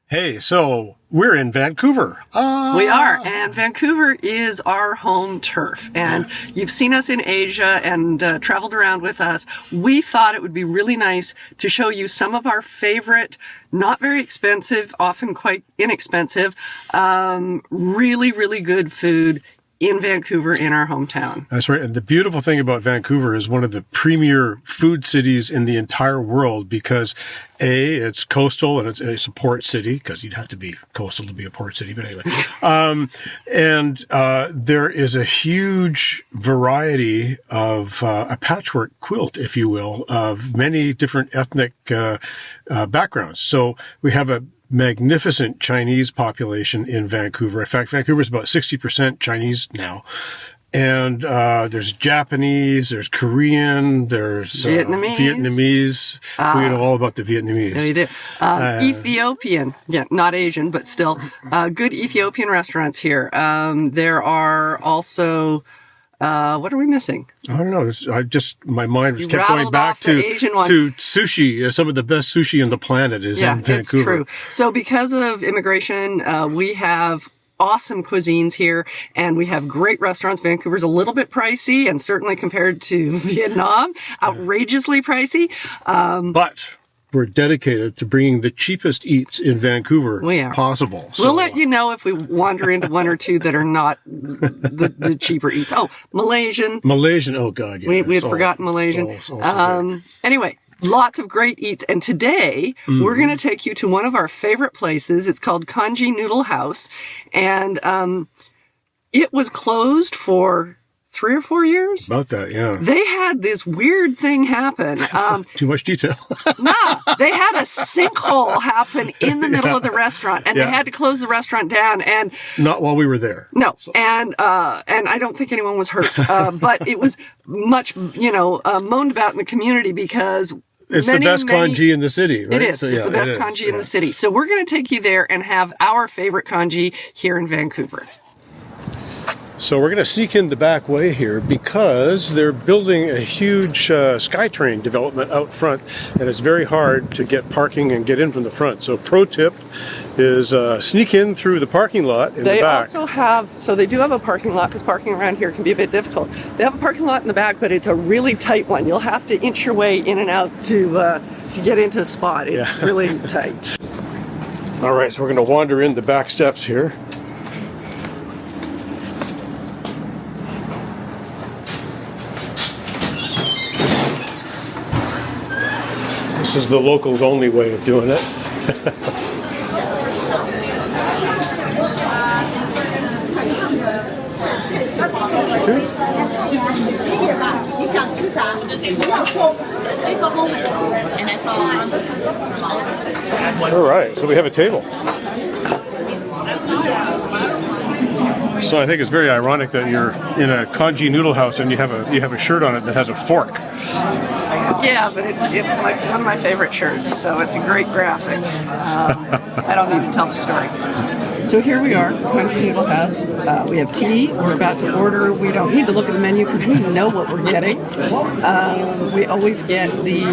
Hey, so we're in Vancouver. We are, and Vancouver is our home turf. And you've seen us in Asia and traveled around with us. We thought it would be really nice to show you some of our favorite, not very expensive, often quite inexpensive, really, really good food in Vancouver, in our hometown. That's right. And the beautiful thing about Vancouver is one of the premier food cities in the entire world because it's coastal and it's a port city, because you'd have to be coastal to be a port city. But anyway, there is a huge variety of a patchwork quilt, if you will, of many different ethnic backgrounds. So we have a magnificent Chinese population in Vancouver. In fact, Vancouver is about 60% Chinese now. And there's Japanese, there's Korean, there's Vietnamese. We know all about the Vietnamese. Yeah, you do. Ethiopian, not Asian, but still good Ethiopian restaurants here. There are also, what are we missing? I don't know. My mind was kept going back to sushi. Some of the best sushi on the planet is in Vancouver. It's true. So because of immigration, we have awesome cuisines here, and we have great restaurants. Vancouver's a little bit pricey, and certainly compared to Vietnam, outrageously pricey. But we're dedicated to bringing the cheapest eats in Vancouver possible. So. We'll let you know if we wander into one or two that are not the cheaper eats. Oh, Malaysian. Oh God, yeah. We had forgotten Malaysian. Anyway, lots of great eats. And today we're going to take you to one of our favorite places. It's called Congee Noodle House. And it was closed for 3 or 4 years. About that, yeah. They had this weird thing happen. Too much detail. They had a sinkhole happen in the middle of the restaurant, and they had to close the restaurant down. And not while we were there. No, so. And I don't think anyone was hurt, but it was much, moaned about in the community because it's the best congee in the city, right? It is. It's the best congee in the city. So we're going to take you there and have our favorite congee here in Vancouver. So we're going to sneak in the back way here because they're building a huge SkyTrain development out front, and it's very hard to get parking and get in from the front. So pro tip is sneak in through the parking lot in the back. They also they do have a parking lot, because parking around here can be a bit difficult. They have a parking lot in the back, but it's a really tight one. You'll have to inch your way in and out to get into a spot. It's really tight. All right, so we're going to wander in the back steps here. This is the locals' only way of doing it. All right, so we have a table. So I think it's very ironic that you're in a Congee Noodle House and you have a shirt on it that has a fork. Yeah, but it's one of my favorite shirts, so it's a great graphic. I don't need to tell the story. So here we are, Congee Noodle House. We have tea. We're about to order. We don't need to look at the menu because we know what we're getting. We always get the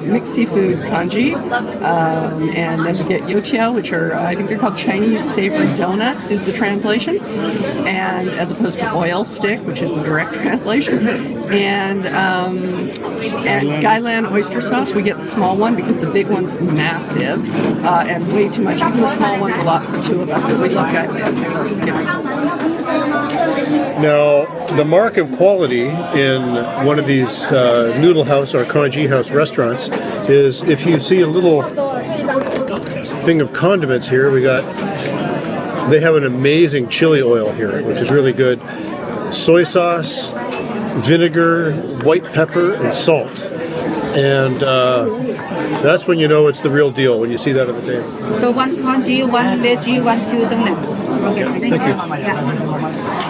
mixed seafood congee, and then we get youtiao, which are, I think they're called Chinese savory donuts, is the translation, and as opposed to oil stick, which is the direct translation. And Gailan oyster sauce. We get the small one because the big one's massive and way too much. Even the small one's a lot for two of us, but we love Gailan. So, Now, the mark of quality in one of these noodle house or congee house restaurants is if you see a little thing of condiments here. They have an amazing chili oil here, which is really good. Soy sauce, vinegar, white pepper, and salt. And that's when you know it's the real deal, when you see that on the table. So one congee, one veggie, 1 2 donut. Thank you.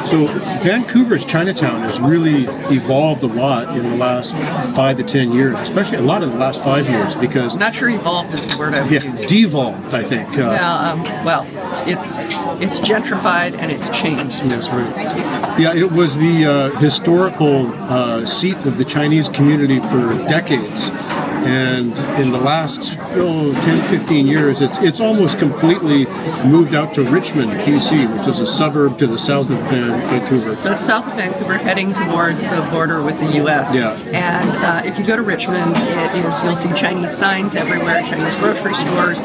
So Vancouver's Chinatown has really evolved a lot in the last 5 to 10 years, especially a lot in the last 5 years, because... I'm not sure evolved is the word I would use. Devolved, I think. Well, it's gentrified and it's changed. That's right. Yeah, it was the historical seat of the Chinese community for decades. And in the last 10, 15 years, it's almost completely moved out to Richmond, BC, which is a suburb to the south of Vancouver. So it's south of Vancouver, heading towards the border with the U.S. Yeah. And if you go to Richmond, you'll see Chinese signs everywhere, Chinese grocery stores.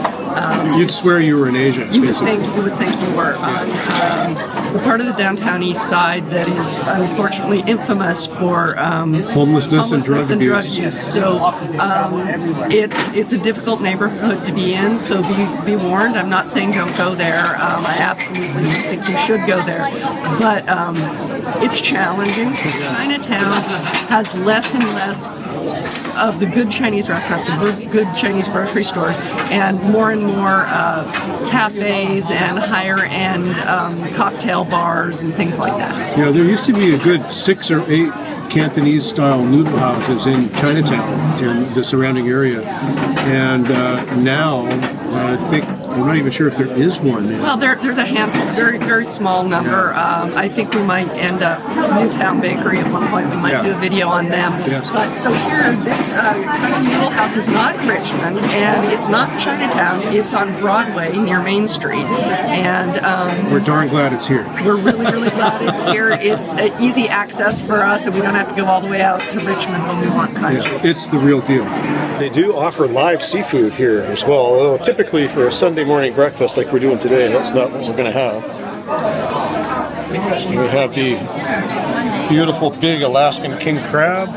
You'd swear you were in Asia. You would think you were on the part of the downtown east side that is unfortunately infamous for homelessness and drug use. So it's a difficult neighborhood to be in. So be warned. I'm not saying don't go there. I absolutely think you should go there, but it's challenging. Chinatown has less and less of the good Chinese restaurants, the good Chinese grocery stores, and more cafes and higher-end cocktail bars and things like that. You know, there used to be a good 6 or 8 Cantonese-style noodle houses in Chinatown and the surrounding area, and now I think I'm not even sure if there is one. Well, there's a handful, very, very small number. I think we might end up Newtown Bakery at one point. We might do a video on them. Yes. But so here, this Congee Noodle House is not in Richmond, and it's not Chinatown. It's on Broadway near Main Street, and we're darn glad it's here. we're really, really glad it's here. It's easy access for us, and we don't have to go all the way out to Richmond when we want congee. Yeah, it's the real deal. They do offer live seafood here as well, although typically for a Sunday morning breakfast like we're doing today, that's not what we're going to have. We have the beautiful big Alaskan king crab.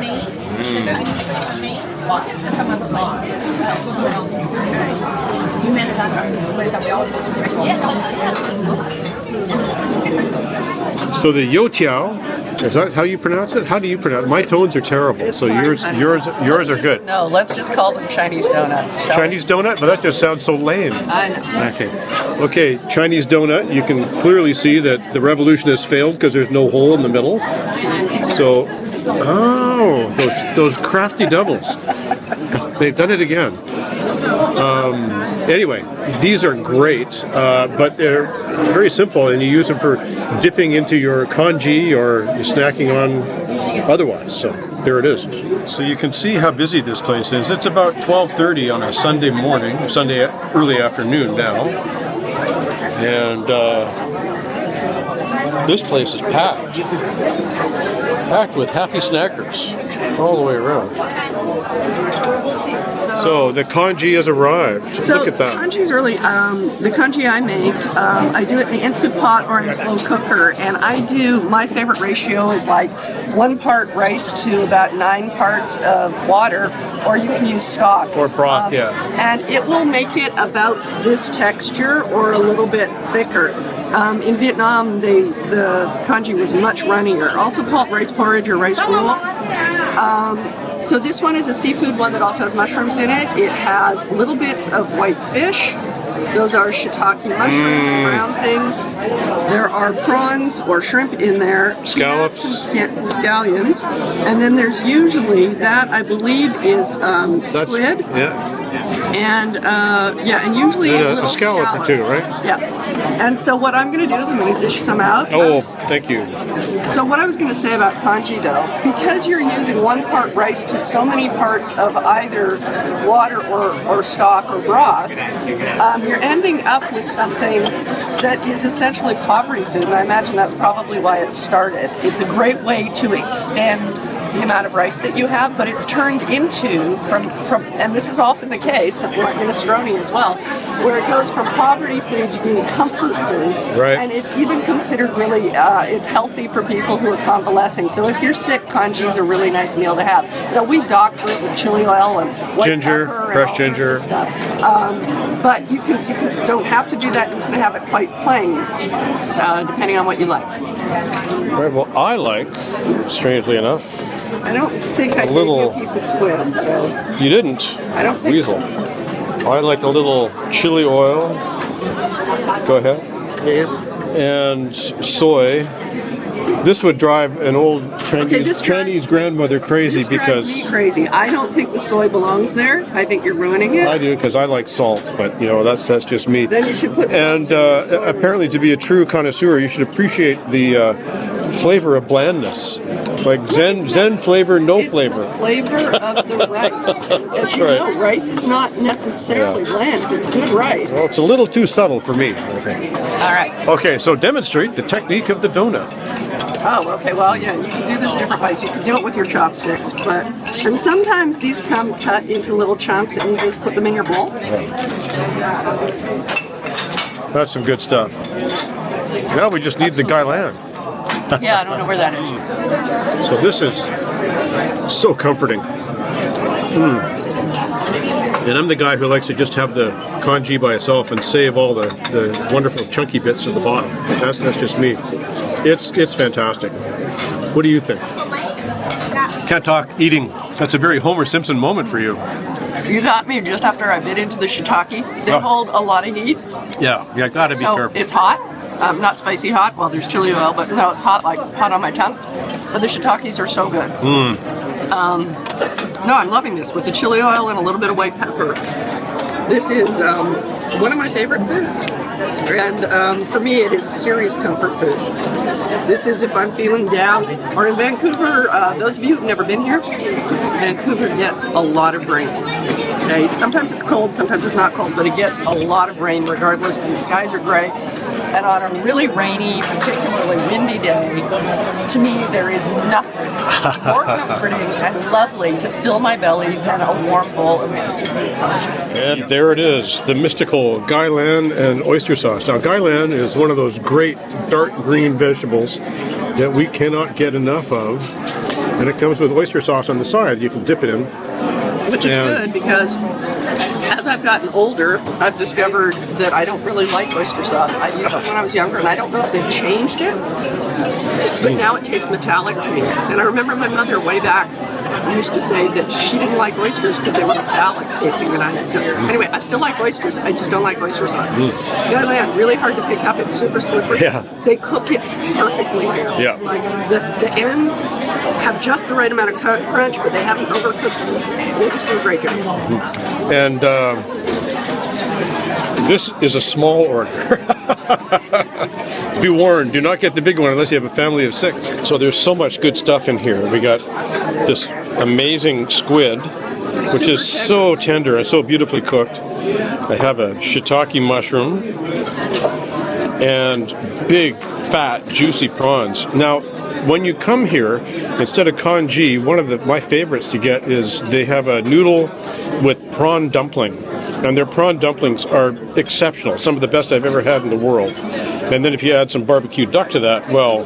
So the youtiao, is that how you pronounce it? How do you pronounce it? My tones are terrible, It's so fine, yours honey. are good. No, let's just call them Chinese donuts. shall we? Chinese donut? But that just sounds so lame. I know. Okay, Chinese donut. You can clearly see that the revolution has failed because there's no hole in the middle. So, those crafty devils. They've done it again. Anyway, these are great, but they're very simple, and you use them for dipping into your congee or snacking on otherwise. So there it is. So you can see how busy this place is. It's about 12:30 on a Sunday morning, Sunday early afternoon now, and this place is packed with happy snackers all the way around. So the congee has arrived. So look at that. Congee's really, the congee I make, I do it in the Instant Pot or in a slow cooker, and my favorite ratio is like 1 part rice to about 9 parts of water, or you can use stock. Or broth, yeah. And it will make it about this texture or a little bit thicker. In Vietnam, the congee was much runnier, also called rice porridge or rice gruel. So this one is a seafood one that also has mushrooms in it. It has little bits of white fish. Those are shiitake mushrooms, the brown things. There are prawns or shrimp in there. Scallops. And scallions. And then there's usually, that I believe is squid. Yeah. And and usually And little a scallop or two, right? Yeah. And so what I'm going to do is I'm going to dish some out. Oh, thank you. So what I was going to say about congee though, because you're using 1 part rice to so many parts of either water or stock or broth, you're ending up with something that is essentially poverty food, and I imagine that's probably why it started. It's a great way to extend the amount of rice that you have, but it's turned into, from and this is often the case, like minestrone as well, where it goes from poverty food to being comfort food. Right. And it's even considered really, it's healthy for people who are convalescing. So if you're sick, congee is a really nice meal to have. You know, we doctor it with chili oil and white Ginger, pepper and fresh all sorts ginger. of stuff. But you don't have to do that. You can have it quite plain, depending on what you like. Right, well, I like, strangely enough, I don't think I gave you a piece of squid, so you didn't. I don't think Weasel. I like a little chili oil. Go ahead. And soy. This would drive an old Chinese grandmother crazy this drives me crazy. I don't think the soy belongs there. I think you're ruining it. I do, because I like salt, but you know that's just me. Then you should put salt and apparently, to be a true connoisseur, you should appreciate the flavor of blandness. Like Zen flavor, no It's flavor. the flavor of the rice. As you right. know, rice is not necessarily bland. It's good rice. Well, it's a little too subtle for me, I think. All right. Okay, so demonstrate the technique of the donut. Oh, okay. Well, yeah, you can do this different ways. You can do it with your chopsticks, and sometimes these come cut into little chunks, and you just put them in your bowl. That's some good stuff. Now we just need the gailan. Yeah, I don't know where that is. So this is so comforting. And I'm the guy who likes to just have the congee by itself and save all the wonderful chunky bits at the bottom. That's just me. It's fantastic. What do you think? Can't talk eating. That's a very Homer Simpson moment for you. You got me just after I bit into the shiitake. They hold a lot of heat. Yeah, gotta be careful. It's hot. Not spicy hot. Well, there's chili oil, but no, it's hot, like hot on my tongue. But the shiitakes are so good. No, I'm loving this with the chili oil and a little bit of white pepper. This is one of my favorite foods. And for me, it is serious comfort food. This is if I'm feeling down. Or in Vancouver, those of you who've never been here, Vancouver gets a lot of rain. Okay, sometimes it's cold, sometimes it's not cold, but it gets a lot of rain regardless. The skies are gray. And on a really rainy, particularly windy day, to me, there is nothing more comforting and lovely to fill my belly than a warm bowl of seafood congee. And there it is, the mystical gailan and oyster sauce. Now, gailan is one of those great dark green vegetables that we cannot get enough of. And it comes with oyster sauce on the side. You can dip it in. Which is good because as I've gotten older, I've discovered that I don't really like oyster sauce. I used it when I was younger, and I don't know if they've changed it, but now it tastes metallic to me. And I remember my mother way back used to say that she didn't like oysters because they were metallic tasting. And anyway, I still like oysters. I just don't like oyster sauce. Gailan, really hard to pick up. It's super slippery. Yeah. They cook it perfectly. Yeah. Like the ends have just the right amount of crunch, but they haven't overcooked them. They just do a great job. And this is a small order. Be warned, do not get the big one unless you have a family of 6. So there's so much good stuff in here. We got this amazing squid, which is so tender and so beautifully cooked. I have a shiitake mushroom and big, fat, juicy prawns. Now, when you come here, instead of congee, one of my favorites to get is they have a noodle with prawn dumpling. And their prawn dumplings are exceptional, some of the best I've ever had in the world. And then if you add some barbecue duck to that, well,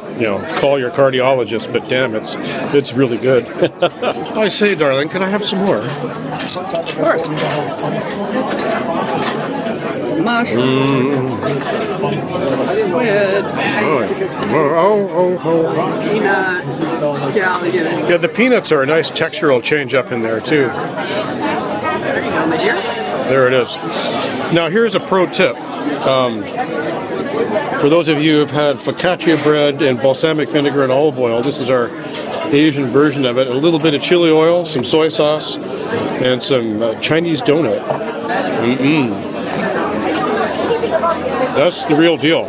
call your cardiologist, but damn, it's really good. I say, darling, can I have some more? Of course. Mushrooms, squid, peanut, scallions. Yeah, the peanuts are a nice textural change up in there, too. There you go, my dear. There it is. Now, here's a pro tip. For those of you who've had focaccia bread and balsamic vinegar and olive oil, this is our Asian version of it. A little bit of chili oil, some soy sauce, and some Chinese donut. That's the real deal.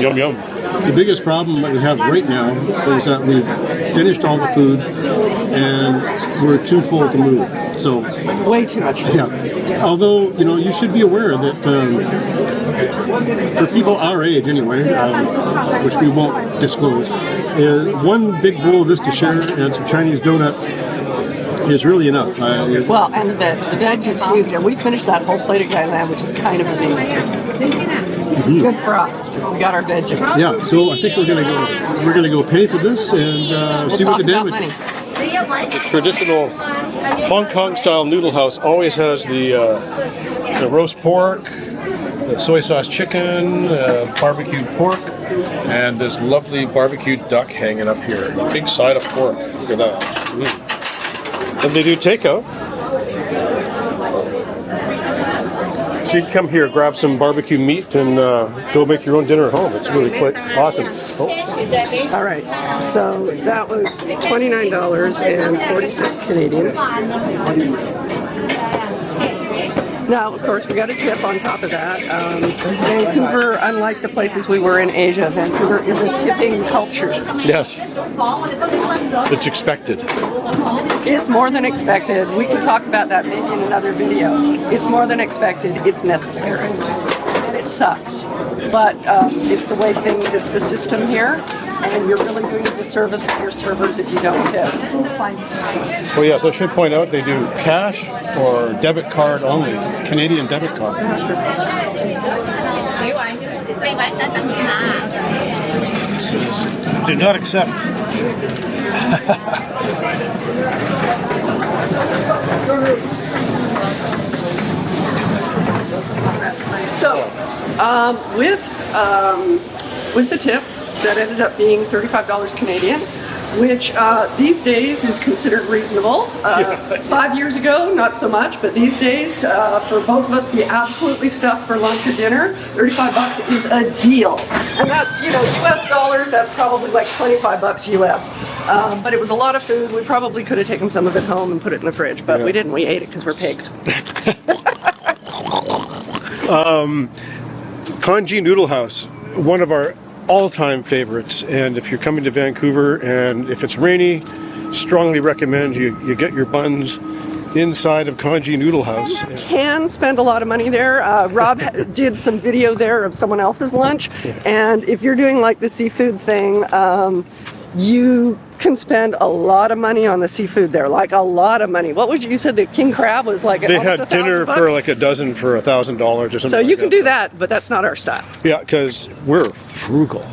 Yum, yum. The biggest problem that we have right now is that we've finished all the food and we're too full to move. So Way too much food. yeah. Although, you should be aware that for people our age anyway, which we won't disclose, one big bowl of this to share and some Chinese donut is really enough. Well, and the veg. The veg is huge. And we finished that whole plate of gailan, which is kind of amazing. Good for us. We got our veg in. Yeah, so I think we're gonna go pay for this and see what the damage is. The traditional Hong Kong style noodle house always has the roast pork, the soy sauce chicken, barbecued pork, and this lovely barbecued duck hanging up here. A big side of pork. Look at that. And they do takeout. So you can come here, grab some barbecue meat, and go make your own dinner at home. It's really quite awesome. Oh. All right, so that was $29.40 Canadian. Now, of course, we got a tip on top of that. Vancouver, unlike the places we were in Asia, Vancouver is a tipping culture. Yes. It's expected. It's more than expected. We can talk about that maybe in another video. It's more than expected. It's necessary. And it sucks. But it's the way things, it's the system here. And you're really doing a disservice to your servers if you don't tip. Oh yes, I should point out they do cash or debit card only. Canadian debit card. Do not accept. So, with the tip, that ended up being $35 Canadian, which these days is considered reasonable. 5 years ago, not so much, but these days, for both of us to be absolutely stuffed for lunch or dinner, $35 is a deal. And that's, you know, US dollars, that's probably like $25 US. But it was a lot of food. We probably could have taken some of it home and put it in the fridge, but we didn't. We ate it because we're pigs. Congee Noodle House, one of our all-time favorites, and if you're coming to Vancouver and if it's rainy, strongly recommend you get your buns inside of Congee Noodle House. You can spend a lot of money there. Rob did some video there of someone else's lunch, and if you're doing like the seafood thing, you can spend a lot of money on the seafood there, like a lot of money. What was you said the king crab was like they almost had dinner $1,000? for like a dozen for $1,000 or something. So you like can that. do that, but that's not our style. Yeah, because we're frugal.